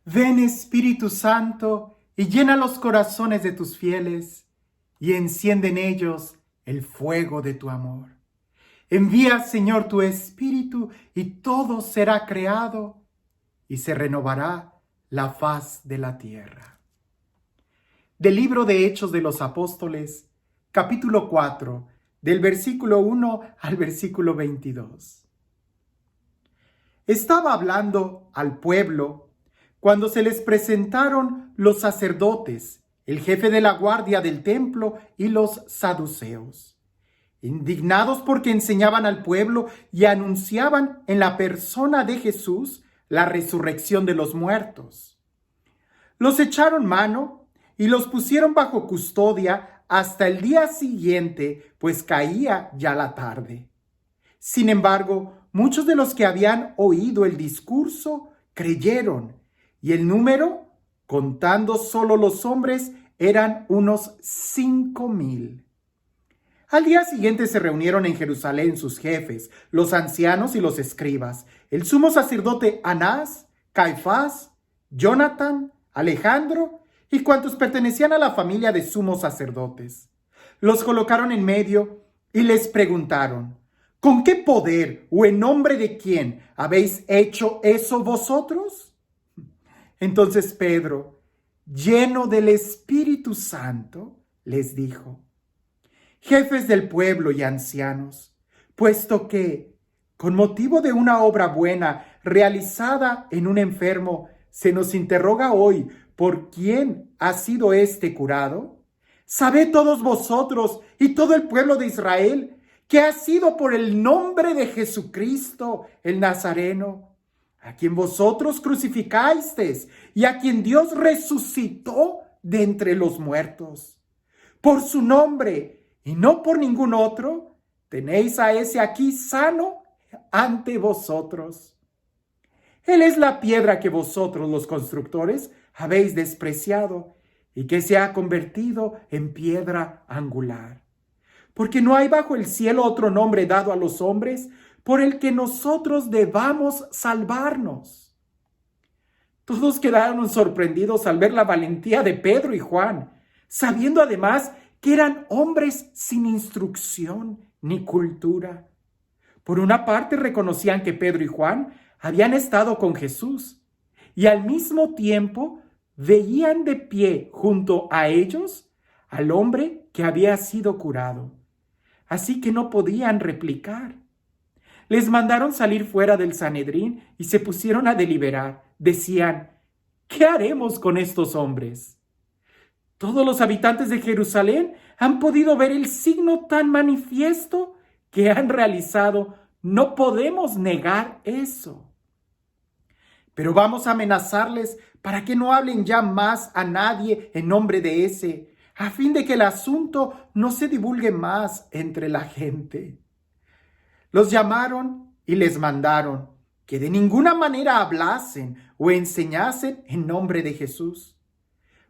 Ven Espíritu Santo y llena los corazones de tus fieles y enciende en ellos el fuego de tu amor. Envía, Señor, tu Espíritu y todo será creado y se renovará la faz de la tierra. Del libro de Hechos de los Apóstoles, capítulo 4, del versículo 1 al versículo 22. Estaba hablando al pueblo cuando se les presentaron los sacerdotes, el jefe de la guardia del templo y los saduceos, indignados porque enseñaban al pueblo y anunciaban en la persona de Jesús la resurrección de los muertos. Los echaron mano y los pusieron bajo custodia hasta el día siguiente, pues caía ya la tarde. Sin embargo, muchos de los que habían oído el discurso creyeron, y el número, contando solo los hombres, eran unos 5,000. Al día siguiente se reunieron en Jerusalén sus jefes, los ancianos y los escribas, el sumo sacerdote Anás, Caifás, Jonatán, Alejandro y cuantos pertenecían a la familia de sumos sacerdotes. Los colocaron en medio y les preguntaron: ¿con qué poder o en nombre de quién habéis hecho eso vosotros? Entonces Pedro, lleno del Espíritu Santo, les dijo: jefes del pueblo y ancianos, puesto que, con motivo de una obra buena realizada en un enfermo, se nos interroga hoy por quién ha sido éste curado, sabed todos vosotros y todo el pueblo de Israel que ha sido por el nombre de Jesucristo el Nazareno, a quien vosotros crucificasteis y a quien Dios resucitó de entre los muertos. Por su nombre y no por ningún otro, tenéis a ese aquí sano ante vosotros. Él es la piedra que vosotros, los constructores, habéis despreciado y que se ha convertido en piedra angular. Porque no hay bajo el cielo otro nombre dado a los hombres por el que nosotros debamos salvarnos. Todos quedaron sorprendidos al ver la valentía de Pedro y Juan, sabiendo además que eran hombres sin instrucción ni cultura. Por una parte reconocían que Pedro y Juan habían estado con Jesús y al mismo tiempo veían de pie junto a ellos al hombre que había sido curado. Así que no podían replicar. Les mandaron salir fuera del Sanedrín y se pusieron a deliberar. Decían: ¿qué haremos con estos hombres? Todos los habitantes de Jerusalén han podido ver el signo tan manifiesto que han realizado. No podemos negar eso. Pero vamos a amenazarles para que no hablen ya más a nadie en nombre de ese, a fin de que el asunto no se divulgue más entre la gente. Los llamaron y les mandaron que de ninguna manera hablasen o enseñasen en nombre de Jesús.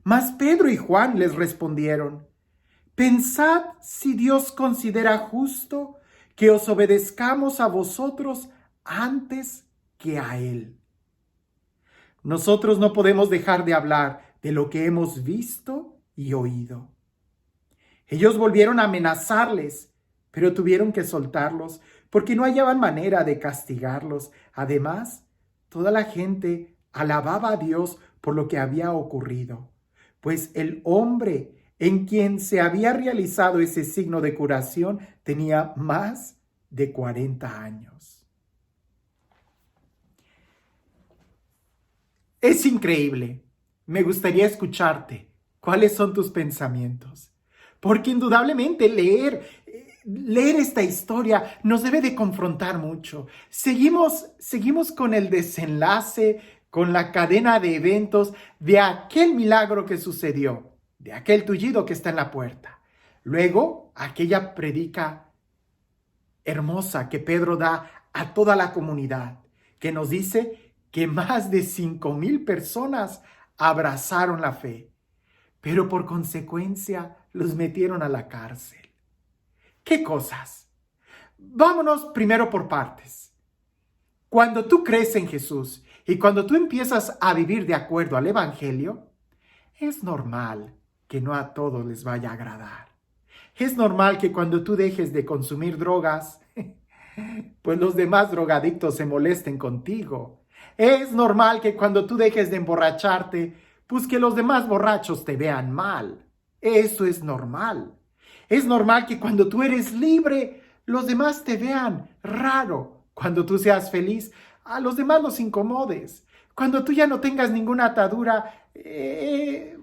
Mas Pedro y Juan les respondieron: pensad si Dios considera justo que os obedezcamos a vosotros antes que a Él. Nosotros no podemos dejar de hablar de lo que hemos visto y oído. Ellos volvieron a amenazarles, pero tuvieron que soltarlos porque no hallaban manera de castigarlos. Además, toda la gente alababa a Dios por lo que había ocurrido, pues el hombre en quien se había realizado ese signo de curación tenía más de 40 años. Es increíble. Me gustaría escucharte. ¿Cuáles son tus pensamientos? Porque indudablemente leer esta historia nos debe de confrontar mucho. Seguimos con el desenlace, con la cadena de eventos de aquel milagro que sucedió, de aquel tullido que está en la puerta. Luego, aquella predica hermosa que Pedro da a toda la comunidad, que nos dice que más de 5,000 personas abrazaron la fe, pero por consecuencia los metieron a la cárcel. ¿Qué cosas? Vámonos primero por partes. Cuando tú crees en Jesús Y cuando tú empiezas a vivir de acuerdo al Evangelio, es normal que no a todos les vaya a agradar. Es normal que cuando tú dejes de consumir drogas, pues los demás drogadictos se molesten contigo. Es normal que cuando tú dejes de emborracharte, pues que los demás borrachos te vean mal. Eso es normal. Es normal que cuando tú eres libre, los demás te vean raro. Cuando tú seas feliz, a los demás los incomodes. Cuando tú ya no tengas ninguna atadura,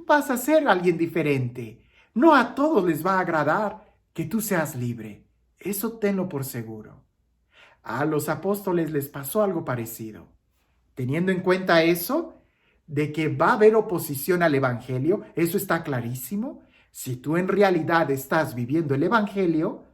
vas a ser alguien diferente. No a todos les va a agradar que tú seas libre. Eso tenlo por seguro. A los apóstoles les pasó algo parecido. Teniendo en cuenta eso, de que va a haber oposición al Evangelio, eso está clarísimo. Si tú en realidad estás viviendo el Evangelio,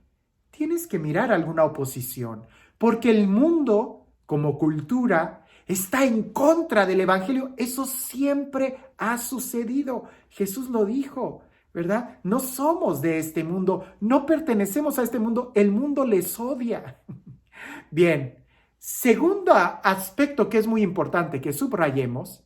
tienes que mirar alguna oposición, porque el mundo, como cultura, está en contra del Evangelio. Eso siempre ha sucedido. Jesús lo dijo, ¿verdad? No somos de este mundo, no pertenecemos a este mundo, el mundo les odia. Bien, segundo aspecto que es muy importante que subrayemos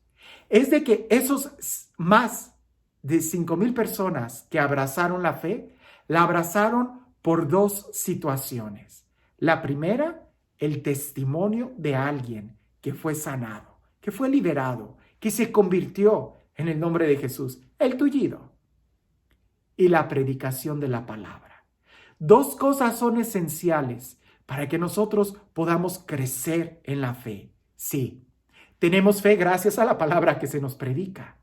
es de que esos más de 5,000 personas que abrazaron la fe, la abrazaron por dos situaciones. La primera, el testimonio de alguien que fue sanado, que fue liberado, que se convirtió en el nombre de Jesús, el tullido, y la predicación de la palabra. Dos cosas son esenciales para que nosotros podamos crecer en la fe. Sí, tenemos fe gracias a la palabra que se nos predica,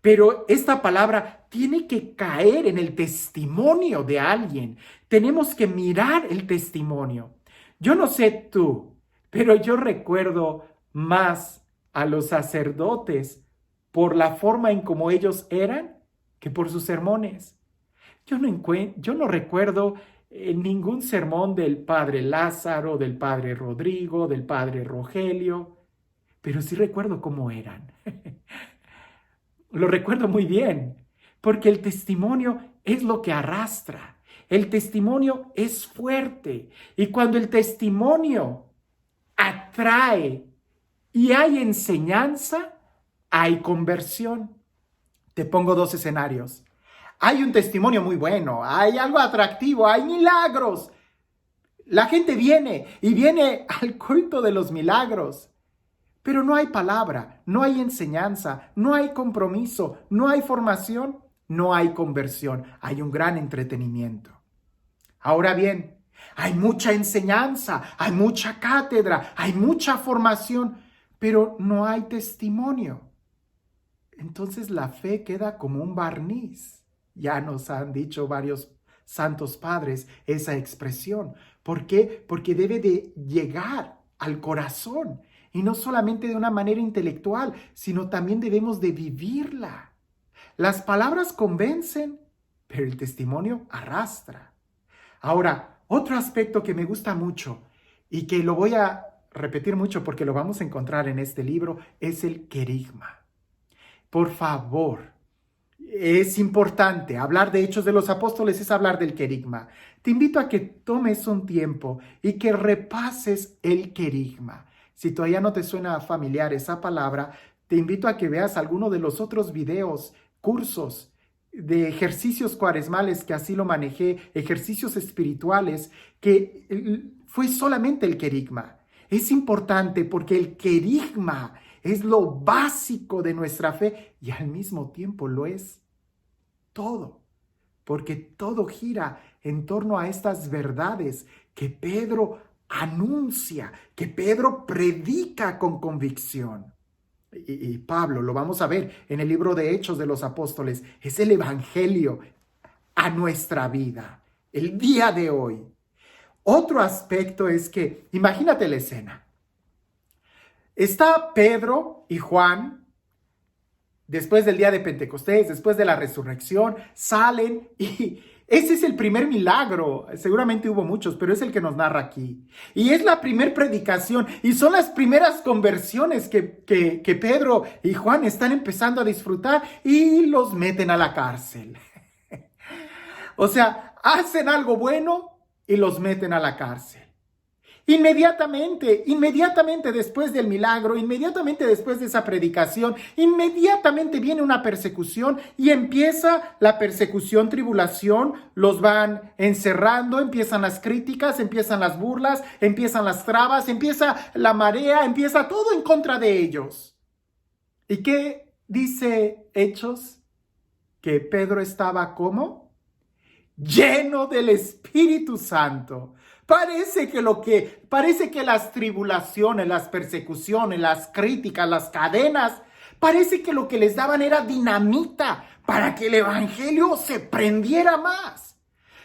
pero esta palabra tiene que caer en el testimonio de alguien. Tenemos que mirar el testimonio. Yo no sé tú, pero yo recuerdo más a los sacerdotes por la forma en cómo ellos eran que por sus sermones. Yo no recuerdo ningún sermón del padre Lázaro, del padre Rodrigo, del padre Rogelio, pero sí recuerdo cómo eran. Lo recuerdo muy bien, porque el testimonio es lo que arrastra. El testimonio es fuerte. Y cuando el testimonio atrae y hay enseñanza, hay conversión. Te pongo dos escenarios. Hay un testimonio muy bueno, hay algo atractivo, hay milagros. La gente viene y viene al culto de los milagros. Pero no hay palabra, no hay enseñanza, no hay compromiso, no hay formación, no hay conversión. Hay un gran entretenimiento. Ahora bien, hay mucha enseñanza, hay mucha cátedra, hay mucha formación, pero no hay testimonio. Entonces la fe queda como un barniz. Ya nos han dicho varios santos padres esa expresión. ¿Por qué? Porque debe de llegar al corazón. Y no solamente de una manera intelectual, sino también debemos de vivirla. Las palabras convencen, pero el testimonio arrastra. Ahora, otro aspecto que me gusta mucho y que lo voy a repetir mucho porque lo vamos a encontrar en este libro es el querigma. Por favor, es importante. Hablar de Hechos de los Apóstoles es hablar del querigma. Te invito a que tomes un tiempo y que repases el querigma. Si todavía no te suena familiar esa palabra, te invito a que veas alguno de los otros videos, cursos de ejercicios cuaresmales que así lo manejé, ejercicios espirituales, que fue solamente el querigma. Es importante porque el querigma es lo básico de nuestra fe y al mismo tiempo lo es todo, porque todo gira en torno a estas verdades que Pedro anuncia, que Pedro predica con convicción. Y Pablo, lo vamos a ver en el libro de Hechos de los Apóstoles, es el evangelio a nuestra vida, el día de hoy. Otro aspecto es que, imagínate la escena. Está Pedro y Juan, después del día de Pentecostés, después de la resurrección, salen y ese es el primer milagro. Seguramente hubo muchos, pero es el que nos narra aquí. Y es la primer predicación y son las primeras conversiones que Pedro y Juan están empezando a disfrutar y los meten a la cárcel. O sea, hacen algo bueno y los meten a la cárcel. Inmediatamente después del milagro, inmediatamente después de esa predicación, inmediatamente viene una persecución y empieza la persecución, tribulación, los van encerrando, empiezan las críticas, empiezan las burlas, empiezan las trabas, empieza la marea, empieza todo en contra de ellos. ¿Y qué dice Hechos? Que Pedro estaba ¿cómo? Lleno del Espíritu Santo. Parece que las tribulaciones, las persecuciones, las críticas, las cadenas, parece que lo que les daban era dinamita para que el evangelio se prendiera más.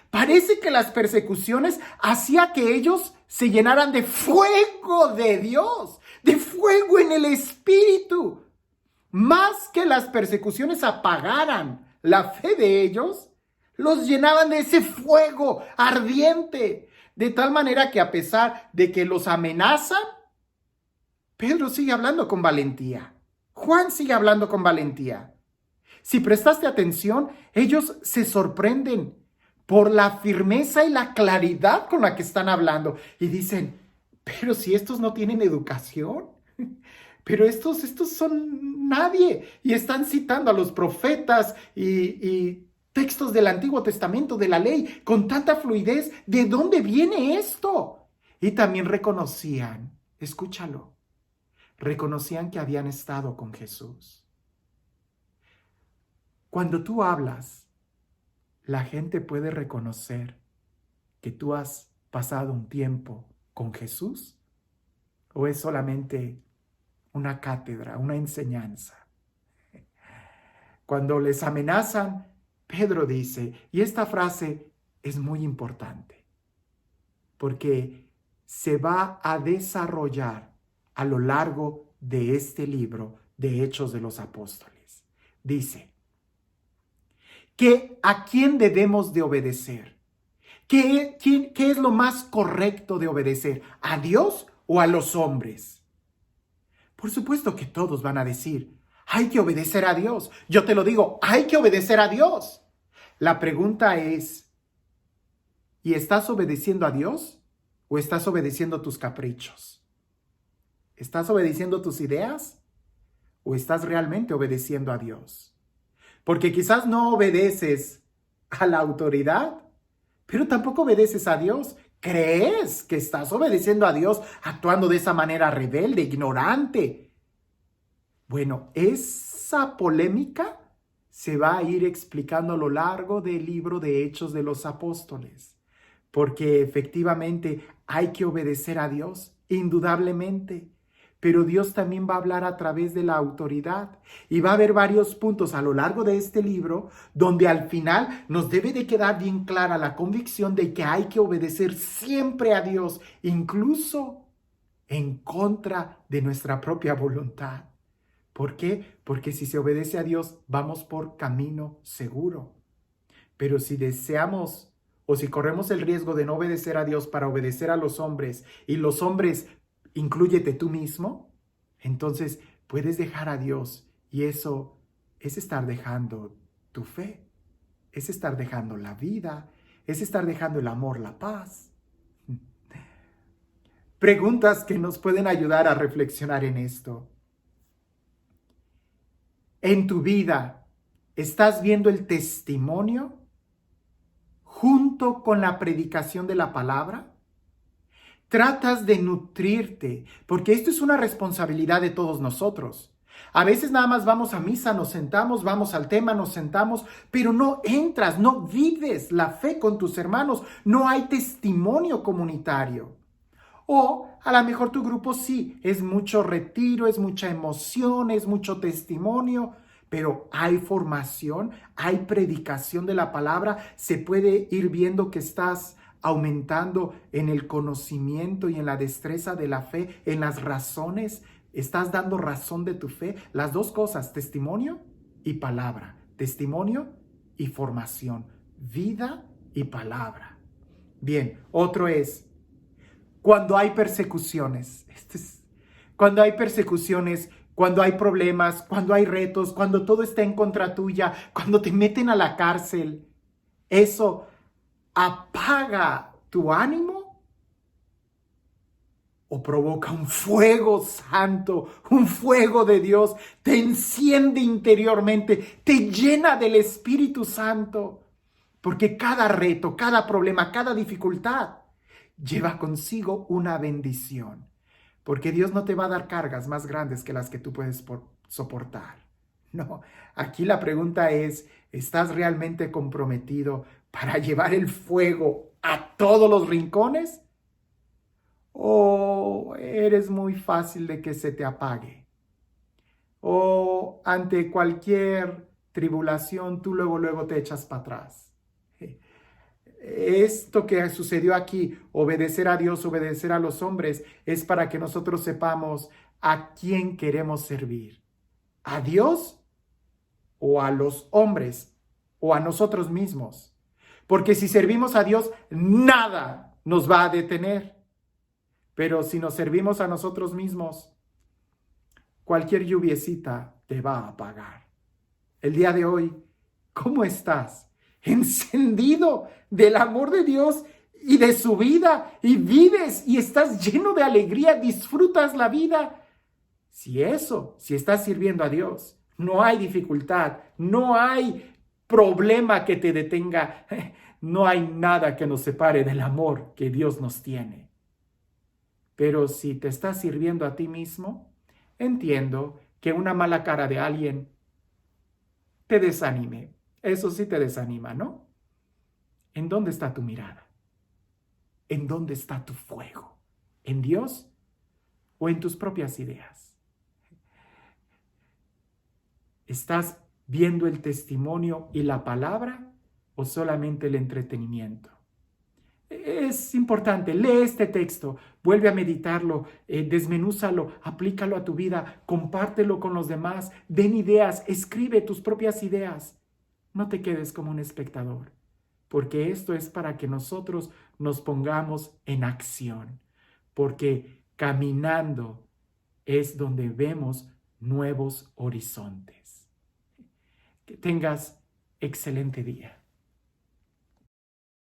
Parece que las persecuciones hacía que ellos se llenaran de fuego de Dios, de fuego en el Espíritu. Más que las persecuciones apagaran la fe de ellos, los llenaban de ese fuego ardiente, de tal manera que a pesar de que los amenazan, Pedro sigue hablando con valentía. Juan sigue hablando con valentía. Si prestaste atención, ellos se sorprenden por la firmeza y la claridad con la que están hablando. Y dicen, pero si estos no tienen educación, pero estos son nadie. Y están citando a los profetas y textos del Antiguo Testamento, de la ley, con tanta fluidez. ¿De dónde viene esto? Y también reconocían, escúchalo, reconocían que habían estado con Jesús. Cuando tú hablas, la gente puede reconocer que tú has pasado un tiempo con Jesús, o es solamente una cátedra, una enseñanza. Cuando les amenazan, Pedro dice, y esta frase es muy importante, porque se va a desarrollar a lo largo de este libro de Hechos de los Apóstoles. Dice, que ¿a quién debemos de obedecer? ¿Qué es lo más correcto de obedecer? ¿A Dios o a los hombres? Por supuesto que todos van a decir, hay que obedecer a Dios. Yo te lo digo, hay que obedecer a Dios. La pregunta es, ¿y estás obedeciendo a Dios o estás obedeciendo tus caprichos? ¿Estás obedeciendo tus ideas o estás realmente obedeciendo a Dios? Porque quizás no obedeces a la autoridad, pero tampoco obedeces a Dios. ¿Crees que estás obedeciendo a Dios actuando de esa manera rebelde, ignorante? Bueno, esa polémica se va a ir explicando a lo largo del libro de Hechos de los Apóstoles, porque efectivamente hay que obedecer a Dios, indudablemente. Pero Dios también va a hablar a través de la autoridad y va a haber varios puntos a lo largo de este libro donde al final nos debe de quedar bien clara la convicción de que hay que obedecer siempre a Dios, incluso en contra de nuestra propia voluntad. ¿Por qué? Porque si se obedece a Dios, vamos por camino seguro. Pero si deseamos o si corremos el riesgo de no obedecer a Dios para obedecer a los hombres y los hombres inclúyete tú mismo, entonces puedes dejar a Dios y eso es estar dejando tu fe, es estar dejando la vida, es estar dejando el amor, la paz. Preguntas que nos pueden ayudar a reflexionar en esto. En tu vida, ¿estás viendo el testimonio junto con la predicación de la palabra? Tratas de nutrirte, porque esto es una responsabilidad de todos nosotros. A veces nada más vamos a misa, nos sentamos, vamos al tema, nos sentamos, pero no entras, no vives la fe con tus hermanos, no hay testimonio comunitario. O a lo mejor tu grupo sí, es mucho retiro, es mucha emoción, es mucho testimonio, pero hay formación, hay predicación de la palabra, se puede ir viendo que estás aumentando en el conocimiento y en la destreza de la fe, en las razones, estás dando razón de tu fe, las dos cosas, testimonio y palabra, testimonio y formación, vida y palabra. Bien, otro es, cuando hay persecuciones, cuando hay persecuciones, cuando hay problemas, cuando hay retos, cuando todo está en contra tuya, cuando te meten a la cárcel, eso apaga tu ánimo o provoca un fuego santo, un fuego de Dios, te enciende interiormente, te llena del Espíritu Santo, porque cada reto, cada problema, cada dificultad lleva consigo una bendición, porque Dios no te va a dar cargas más grandes que las que tú puedes soportar. No, aquí la pregunta es, ¿estás realmente comprometido para llevar el fuego a todos los rincones? ¿O eres muy fácil de que se te apague? ¿O ante cualquier tribulación tú luego te echas para atrás? Esto que sucedió aquí, obedecer a Dios, obedecer a los hombres, es para que nosotros sepamos a quién queremos servir. ¿A Dios o a los hombres o a nosotros mismos? Porque si servimos a Dios, nada nos va a detener. Pero si nos servimos a nosotros mismos, cualquier lluviecita te va a apagar. El día de hoy, ¿cómo estás? Encendido del amor de Dios y de su vida, y vives y estás lleno de alegría, disfrutas la vida. Si estás sirviendo a Dios, no hay dificultad, no hay problema que te detenga, no hay nada que nos separe del amor que Dios nos tiene. Pero si te estás sirviendo a ti mismo, entiendo que una mala cara de alguien te desanime. Eso sí te desanima, ¿no? ¿En dónde está tu mirada? ¿En dónde está tu fuego? ¿En Dios o en tus propias ideas? ¿Estás viendo el testimonio y la palabra o solamente el entretenimiento? Es importante, lee este texto, vuelve a meditarlo, desmenúzalo, aplícalo a tu vida, compártelo con los demás, den ideas, escribe tus propias ideas. No te quedes como un espectador, porque esto es para que nosotros nos pongamos en acción, porque caminando es donde vemos nuevos horizontes. Que tengas excelente día.